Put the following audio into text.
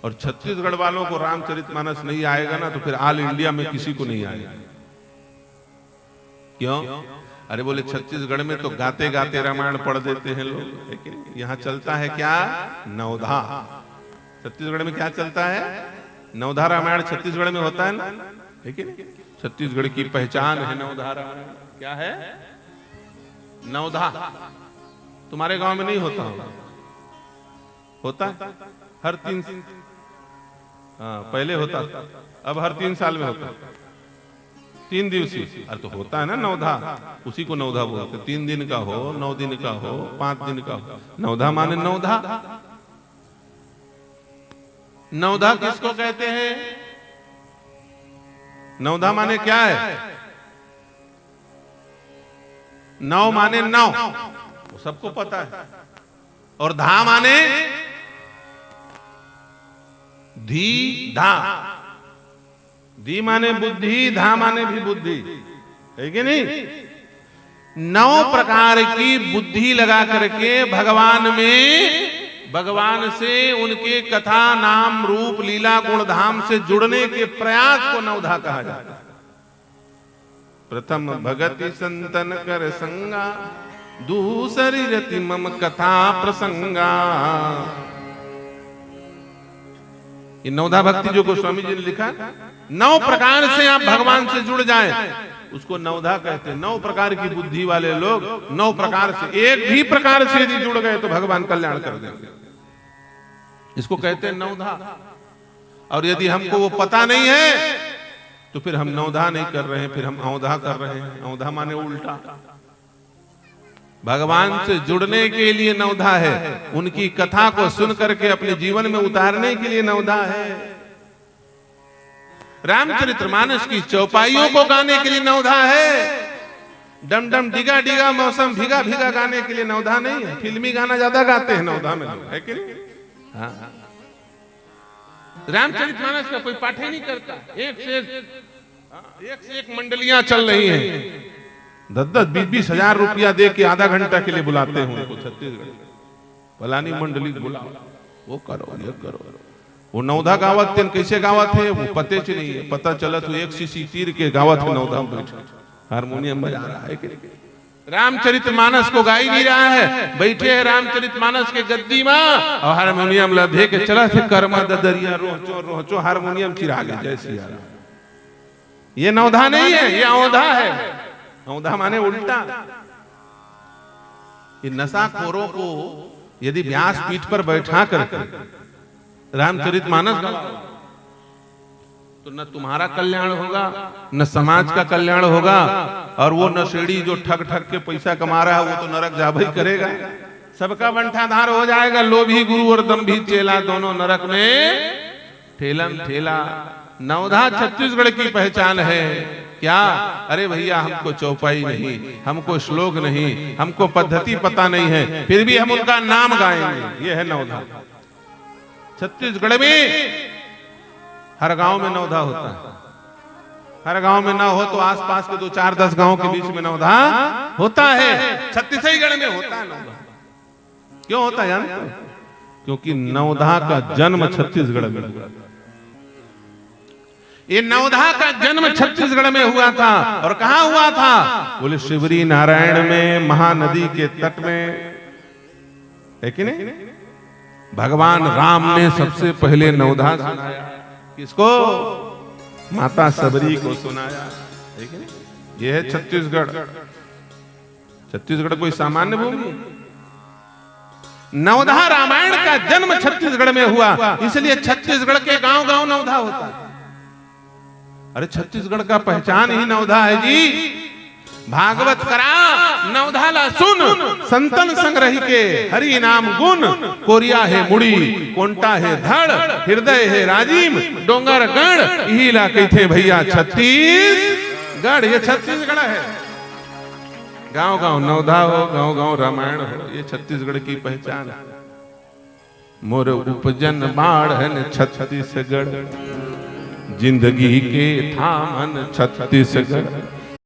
और छत्तीसगढ़ वालों को रामचरितमानस नहीं आएगा ना तो फिर ऑल इंडिया में किसी को नहीं आएगा। क्यों? अरे बोले छत्तीसगढ़ में तो गाते गाते रामायण पढ़ देते हैं लोग, लेकिन यहाँ चलता है क्या? नवधा। छत्तीसगढ़ में क्या चलता है? नवधा रामायण छत्तीसगढ़ में होता है ना, लेकिन छत्तीसगढ़ की पहचान है नवधा रामायण। क्या है? नवधा। तुम्हारे गांव में नहीं होता होता हर 3 पहले होता, अब हर 3 साल में होता, 3 दिवसीय। अरे तो होता है ना नवधा, उसी को नवधा बोलते। 3 दिन का हो, 9 दिन का हो, 5 दिन का हो, नवधा माने नवधा। नवधा किसको कहते हैं? नवधा माने क्या है? नौ माने 9, वो सबको पता है। और धा माने धी धा। धी माने बुद्धि, धा माने भी बुद्धि, है कि नहीं? 9 प्रकार की बुद्धि लगा करके भगवान से उनके कथा नाम रूप लीला गुण धाम से जुड़ने के प्रयास को नवधा कहा जाता है। प्रथम भगति संतन कर संगा, दूसरी रति मम कथा प्रसंगा। ये नवधा भक्ति जो गोस्वामी जी ने लिखा, 9 प्रकार से आप भगवान से जुड़ जाएं, उसको नवधा कहते हैं। 9 प्रकार की बुद्धि वाले लोग 9 प्रकार से, एक भी प्रकार से यदि जुड़ गए तो भगवान कल्याण कर देंगे। इसको कहते हैं नवधा। और यदि हमको वो पता नहीं है तो फिर हम नवधा नहीं कर रहे हैं, फिर हम अवधा कर रहे हैं। अवधा माने उल्टा। भगवान से जुड़ने के लिए नवधा है, उनकी कथा को सुन करके अपने जीवन में उतारने के लिए नवधा है। रामचरितमानस की चौपाइयों को गाने के लिए नवधा है। डम डम डिगा डिगा मौसम भीगा भीगा गाने के लिए नवधा नहीं है। फिल्मी गाना ज्यादा गाते हैं नवधा में लोग, है कि नहीं? हाँ। रामचरितमानस का कोई पाठ ही नहीं करता। एक से एक मंडलियां चल रही हैं, 10-20 हजार रुपया दे के आधा घंटा के लिए बुलाते हैं उनको। छत्तीसगढ़ फलानी मंडली बुलाओ, वो करो, ये करो। वो नवधा गावत थे, कैसे गावत है वो पते च नहीं है। पता चला तो एक सीसी तीर के गावत है, नवधा में बैठे हारमोनियम बजा रहा है कि रामचरितमानस को गा ही नहीं रहा है। बैठे है रामचरितमानस के गद्दी में और हारमोनियम लधे के चला थे कर्मा ददरिया रोचो रोचो, हारमोनियम चिरा गया जैसी यार। ये नवधा नहीं है, ये अवधा है। अवधा माने उल्टा। ये नशाखोरों को यदि व्यास पीठ पर बैठा करके रामचरितमानस तो न तुम्हारा कल्याण होगा, न समाज का कल्याण होगा। और वो नशेड़ी जो ठग ठग के पैसा कमा रहा है वो तो नरक जा भाई करेगा, सबका बंठाधार हो जाएगा। लोभी गुरु और दंभी चेला दोनों नरक में ठेलम ठेला। नवधा छत्तीसगढ़ की पहचान है। क्या? अरे भैया हमको चौपाई नहीं, हमको श्लोक नहीं, हमको पद्धति पता नहीं है, फिर भी हम उनका नाम गाएंगे। ये है नवधा। छत्तीसगढ़ में हर गांव में नवधा होता है। हर गांव में ना हो तो आसपास के 2-4-10 गांव के बीच में नवधा होता है। छत्तीसगढ़ में होता है नवधा। क्यों होता है जानते हो? क्योंकि नवधा का जन्म छत्तीसगढ़ में हुआ। ये नवधा का जन्म छत्तीसगढ़ में हुआ था। और कहां हुआ था? बोले शिवरी नारायण में, महानदी के तट में, है कि नहीं? भगवान राम ने सबसे पहले नवधा सुनाया। किसको? माता सबरी को सुनाया, है कि नहीं? ये है छत्तीसगढ़। छत्तीसगढ़ कोई सामान्य भूमि? नवधा रामायण का जन्म छत्तीसगढ़ में हुआ, इसलिए छत्तीसगढ़ के गांव गांव नवधा होता है। अरे छत्तीसगढ़ का पहचान ही नवधा है जी। भागवत करा नवधा ला सुन, संतन संग्रही के हरि नाम गुण। कोरिया है मुड़ी, कोंटा है धड़, हृदय है राजीम, डोंगर गढ़ यही ला कहते भैया छत्तीसगढ़। ये छत्तीसगढ़ है। गांव गांव नवधा हो, गांव गांव रामायण हो, ये छत्तीसगढ़ की पहचान है। मोर उपजन बाढ़ छत्तीसगढ़, जिंदगी के थामन छत्तीसगढ़।